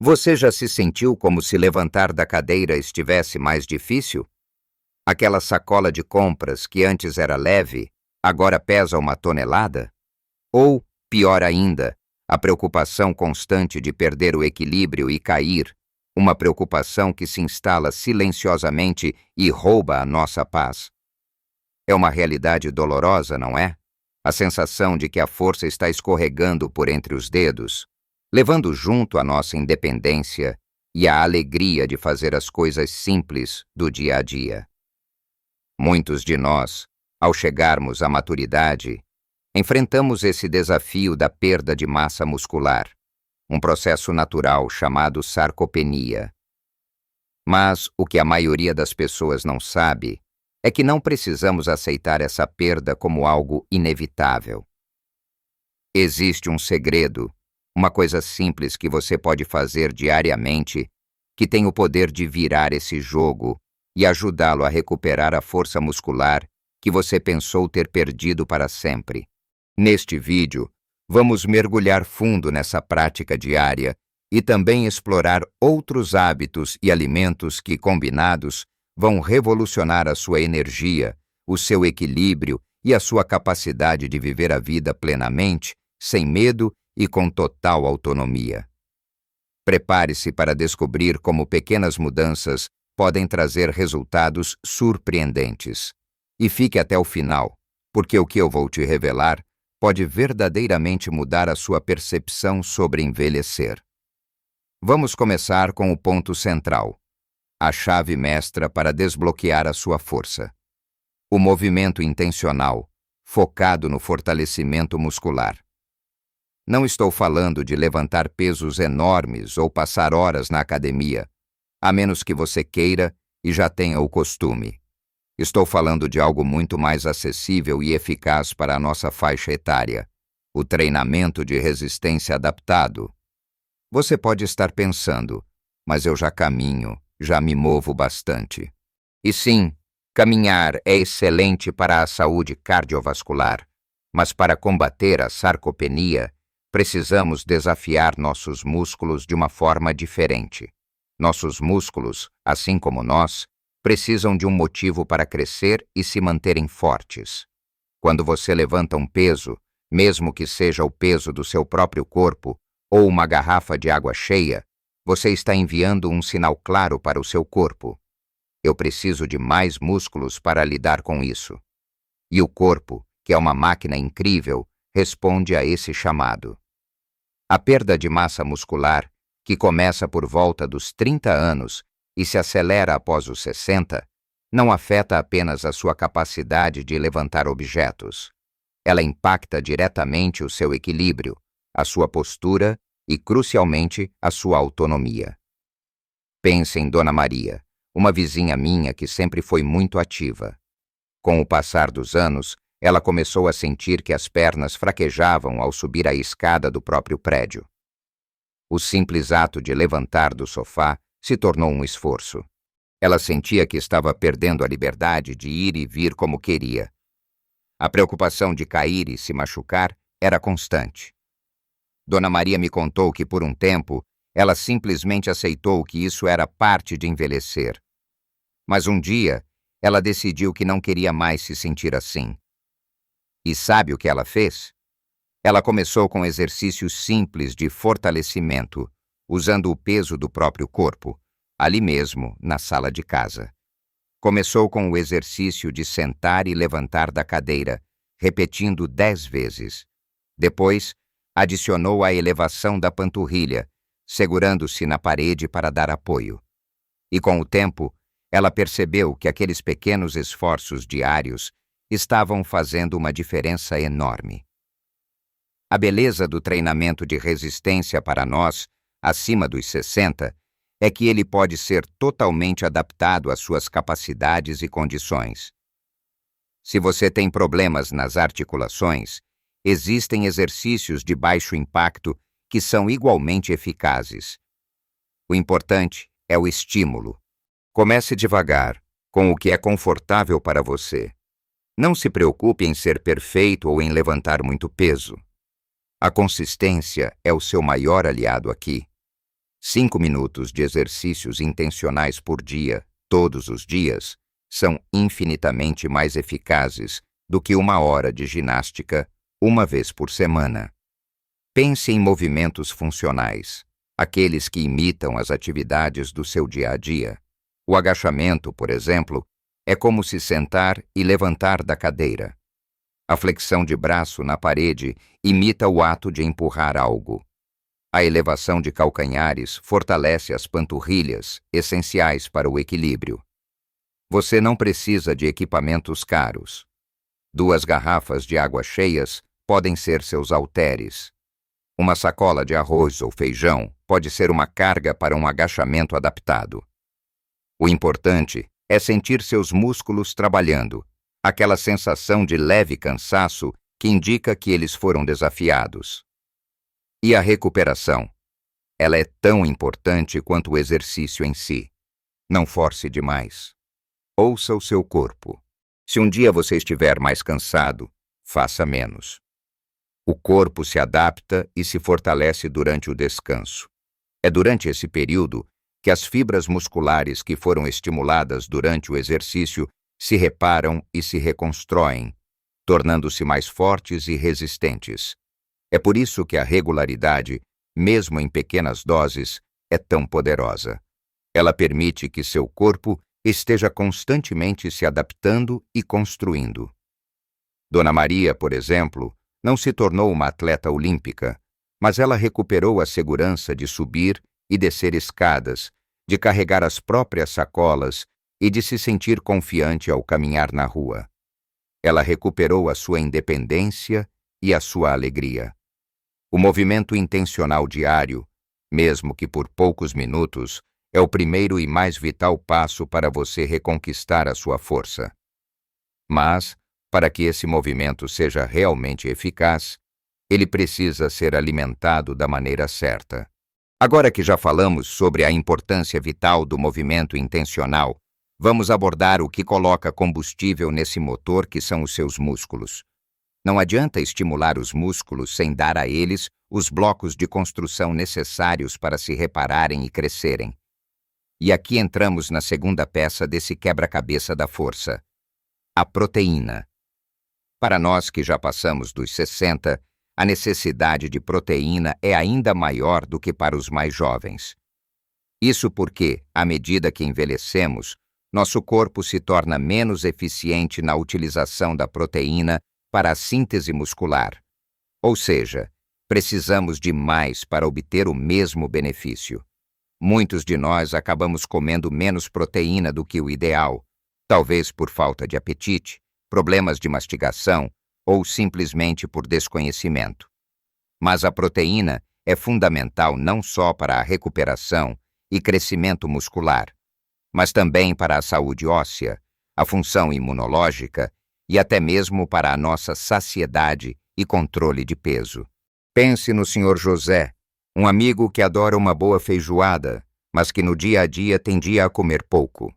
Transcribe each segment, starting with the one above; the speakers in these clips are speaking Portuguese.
Você já se sentiu como se levantar da cadeira estivesse mais difícil? Aquela sacola de compras que antes era leve, agora pesa 1 tonelada? Ou, pior ainda, a preocupação constante de perder o equilíbrio e cair, uma preocupação que se instala silenciosamente e rouba a nossa paz. É uma realidade dolorosa, não é? A sensação de que a força está escorregando por entre os dedos, levando junto a nossa independência e a alegria de fazer as coisas simples do dia a dia. Muitos de nós, ao chegarmos à maturidade, enfrentamos esse desafio da perda de massa muscular, um processo natural chamado sarcopenia. Mas o que a maioria das pessoas não sabe é que não precisamos aceitar essa perda como algo inevitável. Existe um segredo, uma coisa simples que você pode fazer diariamente, que tem o poder de virar esse jogo e ajudá-lo a recuperar a força muscular que você pensou ter perdido para sempre. Neste vídeo, vamos mergulhar fundo nessa prática diária e também explorar outros hábitos e alimentos que, combinados, vão revolucionar a sua energia, o seu equilíbrio e a sua capacidade de viver a vida plenamente, sem medo e com total autonomia. Prepare-se para descobrir como pequenas mudanças podem trazer resultados surpreendentes. E fique até o final, porque o que eu vou te revelar pode verdadeiramente mudar a sua percepção sobre envelhecer. Vamos começar com o ponto central, a chave mestra para desbloquear a sua força. O movimento intencional, focado no fortalecimento muscular. Não estou falando de levantar pesos enormes ou passar horas na academia, a menos que você queira e já tenha o costume. Estou falando de algo muito mais acessível e eficaz para a nossa faixa etária, o treinamento de resistência adaptado. Você pode estar pensando, mas eu já caminho, já me movo bastante. E sim, caminhar é excelente para a saúde cardiovascular, mas para combater a sarcopenia, precisamos desafiar nossos músculos de uma forma diferente. Nossos músculos, assim como nós, precisam de um motivo para crescer e se manterem fortes. Quando você levanta um peso, mesmo que seja o peso do seu próprio corpo ou uma garrafa de água cheia, você está enviando um sinal claro para o seu corpo. Eu preciso de mais músculos para lidar com isso. E o corpo, que é uma máquina incrível, responde a esse chamado. A perda de massa muscular, que começa por volta dos 30 anos e se acelera após os 60, não afeta apenas a sua capacidade de levantar objetos. Ela impacta diretamente o seu equilíbrio, a sua postura e, crucialmente, a sua autonomia. Pense em Dona Maria, uma vizinha minha que sempre foi muito ativa. Com o passar dos anos, ela começou a sentir que as pernas fraquejavam ao subir a escada do próprio prédio. O simples ato de levantar do sofá se tornou um esforço. Ela sentia que estava perdendo a liberdade de ir e vir como queria. A preocupação de cair e se machucar era constante. Dona Maria me contou que, por um tempo, ela simplesmente aceitou que isso era parte de envelhecer. Mas um dia, ela decidiu que não queria mais se sentir assim. E sabe o que ela fez? Ela começou com exercícios simples de fortalecimento, usando o peso do próprio corpo, ali mesmo, na sala de casa. Começou com o exercício de sentar e levantar da cadeira, repetindo 10 vezes. Depois, adicionou a elevação da panturrilha, segurando-se na parede para dar apoio. E com o tempo, ela percebeu que aqueles pequenos esforços diários estavam fazendo uma diferença enorme. A beleza do treinamento de resistência para nós, acima dos 60, é que ele pode ser totalmente adaptado às suas capacidades e condições. Se você tem problemas nas articulações, existem exercícios de baixo impacto que são igualmente eficazes. O importante é o estímulo. Comece devagar, com o que é confortável para você. Não se preocupe em ser perfeito ou em levantar muito peso. A consistência é o seu maior aliado aqui. 5 minutos de exercícios intencionais por dia, todos os dias, são infinitamente mais eficazes do que 1 hora de ginástica uma vez por semana. Pense em movimentos funcionais, aqueles que imitam as atividades do seu dia a dia. O agachamento, por exemplo, é como se sentar e levantar da cadeira. A flexão de braço na parede imita o ato de empurrar algo. A elevação de calcanhares fortalece as panturrilhas, essenciais para o equilíbrio. Você não precisa de equipamentos caros. 2 garrafas de água cheias podem ser seus halteres. Uma sacola de arroz ou feijão pode ser uma carga para um agachamento adaptado. O importante é sentir seus músculos trabalhando, aquela sensação de leve cansaço que indica que eles foram desafiados. E a recuperação? Ela é tão importante quanto o exercício em si. Não force demais. Ouça o seu corpo. Se um dia você estiver mais cansado, faça menos. O corpo se adapta e se fortalece durante o descanso. É durante esse período que as fibras musculares que foram estimuladas durante o exercício se reparam e se reconstroem, tornando-se mais fortes e resistentes. É por isso que a regularidade, mesmo em pequenas doses, é tão poderosa. Ela permite que seu corpo esteja constantemente se adaptando e construindo. Dona Maria, por exemplo, não se tornou uma atleta olímpica, mas ela recuperou a segurança de subir e descer escadas, de carregar as próprias sacolas e de se sentir confiante ao caminhar na rua. Ela recuperou a sua independência e a sua alegria. O movimento intencional diário, mesmo que por poucos minutos, é o primeiro e mais vital passo para você reconquistar a sua força. Mas, para que esse movimento seja realmente eficaz, ele precisa ser alimentado da maneira certa. Agora que já falamos sobre a importância vital do movimento intencional, vamos abordar o que coloca combustível nesse motor que são os seus músculos. Não adianta estimular os músculos sem dar a eles os blocos de construção necessários para se repararem e crescerem. E aqui entramos na segunda peça desse quebra-cabeça da força: a proteína. Para nós que já passamos dos 60, a necessidade de proteína é ainda maior do que para os mais jovens. Isso porque, à medida que envelhecemos, nosso corpo se torna menos eficiente na utilização da proteína para a síntese muscular. Ou seja, precisamos de mais para obter o mesmo benefício. Muitos de nós acabamos comendo menos proteína do que o ideal, talvez por falta de apetite, problemas de mastigação ou simplesmente por desconhecimento. Mas a proteína é fundamental não só para a recuperação e crescimento muscular, mas também para a saúde óssea, a função imunológica e até mesmo para a nossa saciedade e controle de peso. Pense no Sr. José, um amigo que adora uma boa feijoada, mas que no dia a dia tendia a comer pouco.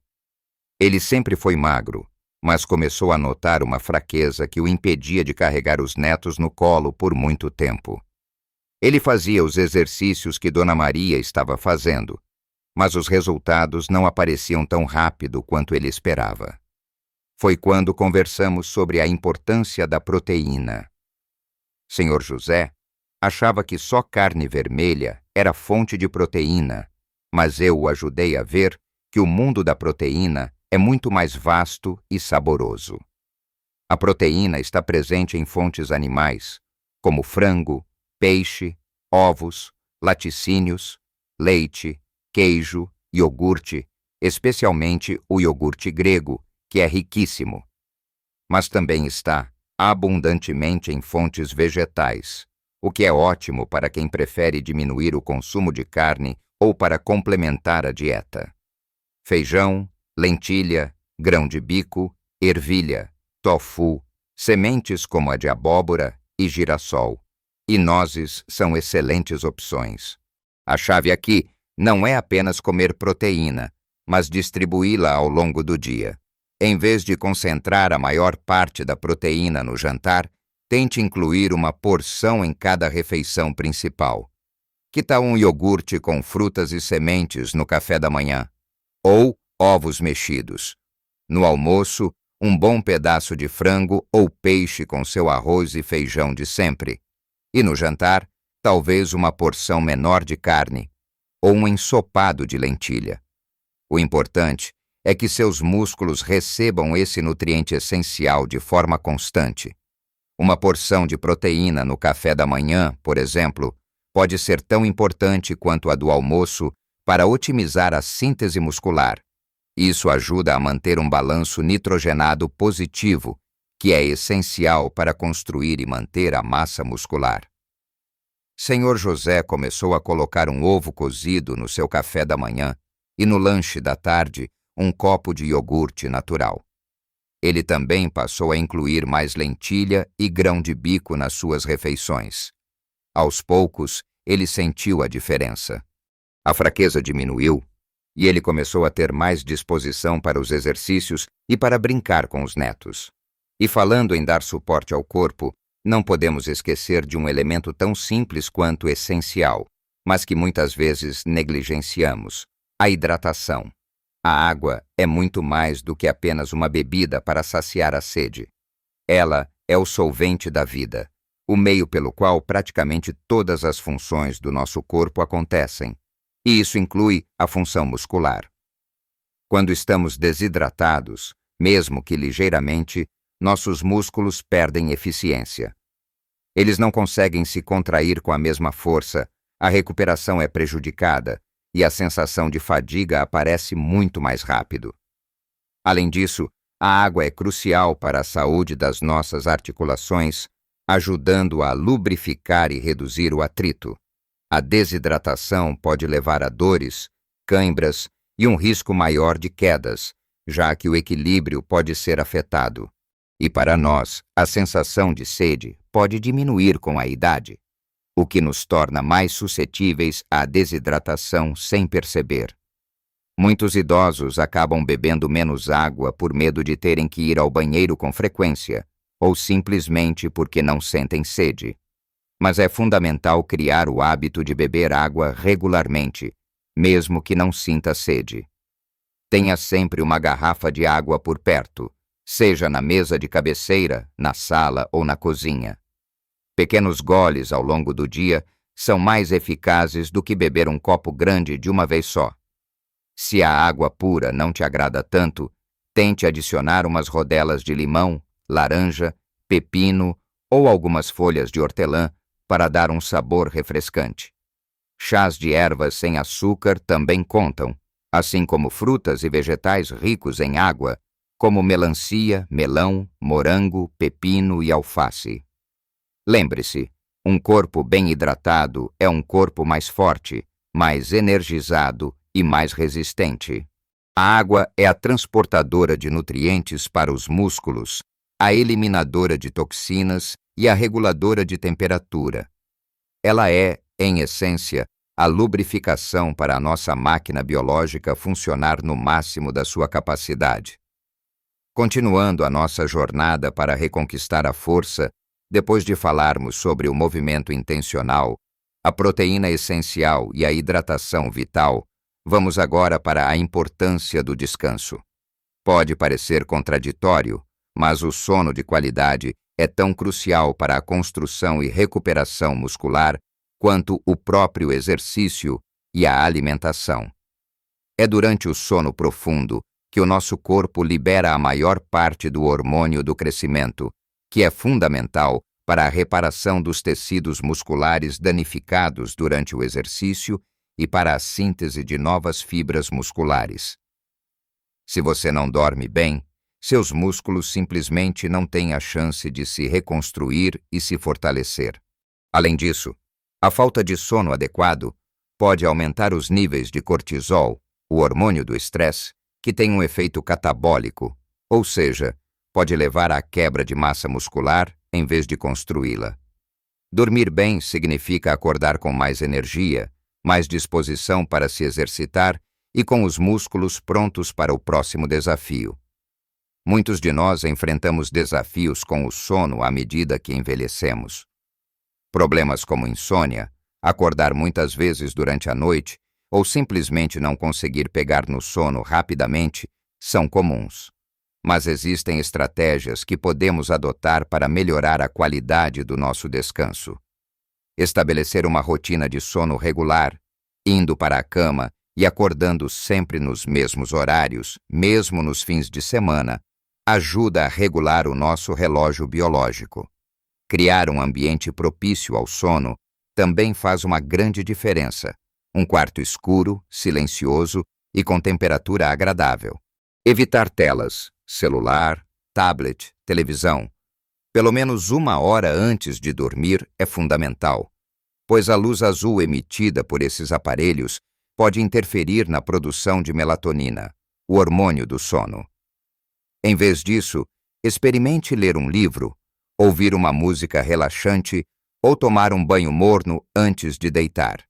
Ele sempre foi magro, mas começou a notar uma fraqueza que o impedia de carregar os netos no colo por muito tempo. Ele fazia os exercícios que Dona Maria estava fazendo, mas os resultados não apareciam tão rápido quanto ele esperava. Foi quando conversamos sobre a importância da proteína. Sr. José achava que só carne vermelha era fonte de proteína, mas eu o ajudei a ver que o mundo da proteína é muito mais vasto e saboroso. A proteína está presente em fontes animais, como frango, peixe, ovos, laticínios, leite, queijo, iogurte, especialmente o iogurte grego, que é riquíssimo. Mas também está abundantemente em fontes vegetais, o que é ótimo para quem prefere diminuir o consumo de carne ou para complementar a dieta. Feijão, lentilha, grão de bico, ervilha, tofu, sementes como a de abóbora e girassol, e nozes são excelentes opções. A chave aqui não é apenas comer proteína, mas distribuí-la ao longo do dia. Em vez de concentrar a maior parte da proteína no jantar, tente incluir uma porção em cada refeição principal. Que tal um iogurte com frutas e sementes no café da manhã? Ou ovos mexidos? No almoço, um bom pedaço de frango ou peixe com seu arroz e feijão de sempre. E no jantar, talvez uma porção menor de carne, ou um ensopado de lentilha. O importante é que seus músculos recebam esse nutriente essencial de forma constante. Uma porção de proteína no café da manhã, por exemplo, pode ser tão importante quanto a do almoço para otimizar a síntese muscular. Isso ajuda a manter um balanço nitrogenado positivo, que é essencial para construir e manter a massa muscular. Senhor José começou a colocar um ovo cozido no seu café da manhã e no lanche da tarde um copo de iogurte natural. Ele também passou a incluir mais lentilha e grão de bico nas suas refeições. Aos poucos, ele sentiu a diferença. A fraqueza diminuiu e ele começou a ter mais disposição para os exercícios e para brincar com os netos. E falando em dar suporte ao corpo, não podemos esquecer de um elemento tão simples quanto essencial, mas que muitas vezes negligenciamos: a hidratação. A água é muito mais do que apenas uma bebida para saciar a sede. Ela é o solvente da vida, o meio pelo qual praticamente todas as funções do nosso corpo acontecem, e isso inclui a função muscular. Quando estamos desidratados, mesmo que ligeiramente, nossos músculos perdem eficiência. Eles não conseguem se contrair com a mesma força, a recuperação é prejudicada e a sensação de fadiga aparece muito mais rápido. Além disso, a água é crucial para a saúde das nossas articulações, ajudando a lubrificar e reduzir o atrito. A desidratação pode levar a dores, cãibras e um risco maior de quedas, já que o equilíbrio pode ser afetado. E para nós, a sensação de sede pode diminuir com a idade, o que nos torna mais suscetíveis à desidratação sem perceber. Muitos idosos acabam bebendo menos água por medo de terem que ir ao banheiro com frequência, ou simplesmente porque não sentem sede. Mas é fundamental criar o hábito de beber água regularmente, mesmo que não sinta sede. Tenha sempre uma garrafa de água por perto, seja na mesa de cabeceira, na sala ou na cozinha. Pequenos goles ao longo do dia são mais eficazes do que beber um copo grande de uma vez só. Se a água pura não te agrada tanto, tente adicionar umas rodelas de limão, laranja, pepino ou algumas folhas de hortelã para dar um sabor refrescante. Chás de ervas sem açúcar também contam, assim como frutas e vegetais ricos em água, como melancia, melão, morango, pepino e alface. Lembre-se, um corpo bem hidratado é um corpo mais forte, mais energizado e mais resistente. A água é a transportadora de nutrientes para os músculos, a eliminadora de toxinas e a reguladora de temperatura. Ela é, em essência, a lubrificação para a nossa máquina biológica funcionar no máximo da sua capacidade. Continuando a nossa jornada para reconquistar a força, depois de falarmos sobre o movimento intencional, a proteína essencial e a hidratação vital, vamos agora para a importância do descanso. Pode parecer contraditório, mas o sono de qualidade é tão crucial para a construção e recuperação muscular quanto o próprio exercício e a alimentação. É durante o sono profundo que o nosso corpo libera a maior parte do hormônio do crescimento, que é fundamental para a reparação dos tecidos musculares danificados durante o exercício e para a síntese de novas fibras musculares. Se você não dorme bem, seus músculos simplesmente não têm a chance de se reconstruir e se fortalecer. Além disso, a falta de sono adequado pode aumentar os níveis de cortisol, o hormônio do estresse, que tem um efeito catabólico, ou seja, pode levar à quebra de massa muscular em vez de construí-la. Dormir bem significa acordar com mais energia, mais disposição para se exercitar e com os músculos prontos para o próximo desafio. Muitos de nós enfrentamos desafios com o sono à medida que envelhecemos. Problemas como insônia, acordar muitas vezes durante a noite ou simplesmente não conseguir pegar no sono rapidamente são comuns. Mas existem estratégias que podemos adotar para melhorar a qualidade do nosso descanso. Estabelecer uma rotina de sono regular, indo para a cama e acordando sempre nos mesmos horários, mesmo nos fins de semana, ajuda a regular o nosso relógio biológico. Criar um ambiente propício ao sono também faz uma grande diferença. Um quarto escuro, silencioso e com temperatura agradável. Evitar telas, celular, tablet, televisão. Pelo menos 1 hora antes de dormir é fundamental, pois a luz azul emitida por esses aparelhos pode interferir na produção de melatonina, o hormônio do sono. Em vez disso, experimente ler um livro, ouvir uma música relaxante ou tomar um banho morno antes de deitar.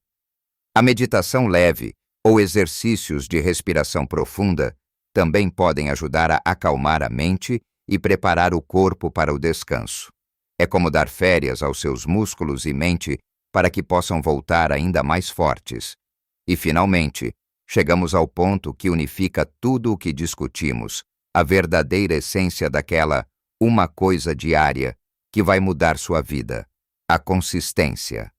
A meditação leve ou exercícios de respiração profunda também podem ajudar a acalmar a mente e preparar o corpo para o descanso. É como dar férias aos seus músculos e mente para que possam voltar ainda mais fortes. E, finalmente, chegamos ao ponto que unifica tudo o que discutimos, a verdadeira essência daquela uma coisa diária que vai mudar sua vida: a consistência.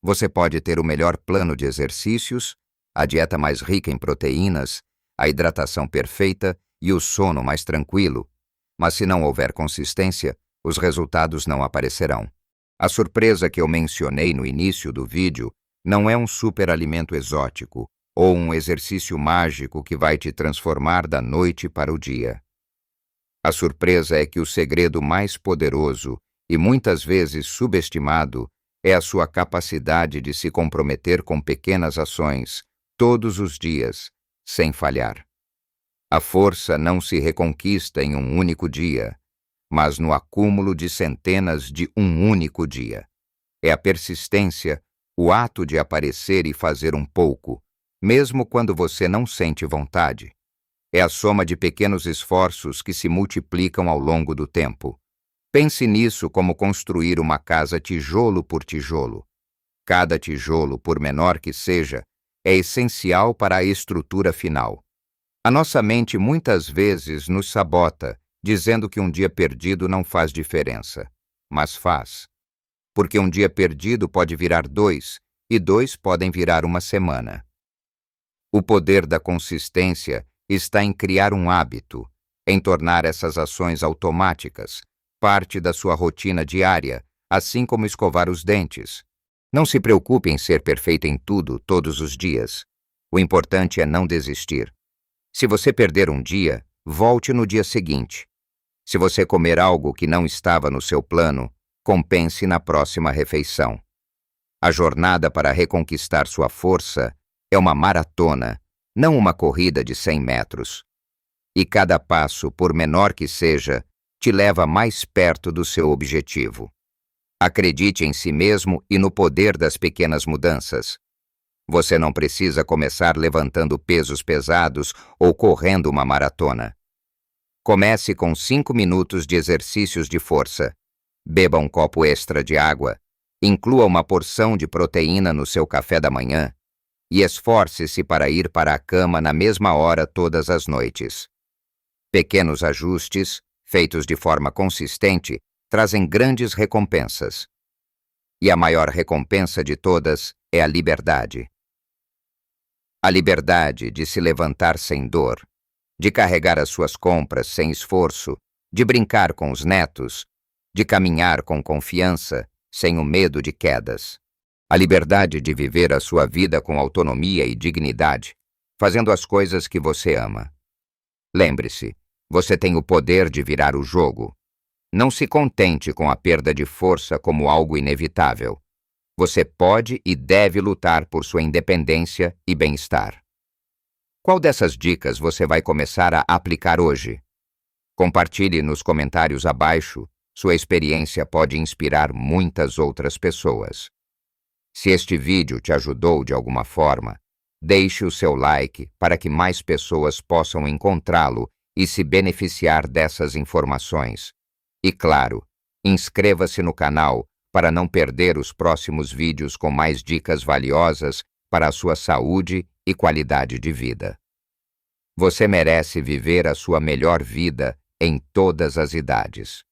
Você pode ter o melhor plano de exercícios, a dieta mais rica em proteínas, a hidratação perfeita e o sono mais tranquilo, mas se não houver consistência, os resultados não aparecerão. A surpresa que eu mencionei no início do vídeo não é um superalimento exótico ou um exercício mágico que vai te transformar da noite para o dia. A surpresa é que o segredo mais poderoso e muitas vezes subestimado é a sua capacidade de se comprometer com pequenas ações, todos os dias, sem falhar. A força não se reconquista em um único dia, mas no acúmulo de centenas de um único dia. É a persistência, o ato de aparecer e fazer um pouco, mesmo quando você não sente vontade. É a soma de pequenos esforços que se multiplicam ao longo do tempo. Pense nisso como construir uma casa tijolo por tijolo. Cada tijolo, por menor que seja, é essencial para a estrutura final. A nossa mente muitas vezes nos sabota, dizendo que um dia perdido não faz diferença. Mas faz. Porque um dia perdido pode virar 2, e 2 podem virar uma semana. O poder da consistência está em criar um hábito, em tornar essas ações automáticas, parte da sua rotina diária, assim como escovar os dentes. Não se preocupe em ser perfeito em tudo, todos os dias. O importante é não desistir. Se você perder um dia, volte no dia seguinte. Se você comer algo que não estava no seu plano, compense na próxima refeição. A jornada para reconquistar sua força é uma maratona, não uma corrida de 100 metros. E cada passo, por menor que seja, te leva mais perto do seu objetivo. Acredite em si mesmo e no poder das pequenas mudanças. Você não precisa começar levantando pesos pesados ou correndo uma maratona. Comece com 5 minutos de exercícios de força. Beba um copo extra de água. Inclua uma porção de proteína no seu café da manhã. E esforce-se para ir para a cama na mesma hora todas as noites. Pequenos ajustes, feitos de forma consistente, trazem grandes recompensas. E a maior recompensa de todas é a liberdade. A liberdade de se levantar sem dor, de carregar as suas compras sem esforço, de brincar com os netos, de caminhar com confiança, sem o medo de quedas. A liberdade de viver a sua vida com autonomia e dignidade, fazendo as coisas que você ama. Lembre-se, você tem o poder de virar o jogo. Não se contente com a perda de força como algo inevitável. Você pode e deve lutar por sua independência e bem-estar. Qual dessas dicas você vai começar a aplicar hoje? Compartilhe nos comentários abaixo. Sua experiência pode inspirar muitas outras pessoas. Se este vídeo te ajudou de alguma forma, deixe o seu like para que mais pessoas possam encontrá-lo e se beneficiar dessas informações. E claro, inscreva-se no canal para não perder os próximos vídeos com mais dicas valiosas para a sua saúde e qualidade de vida. Você merece viver a sua melhor vida em todas as idades.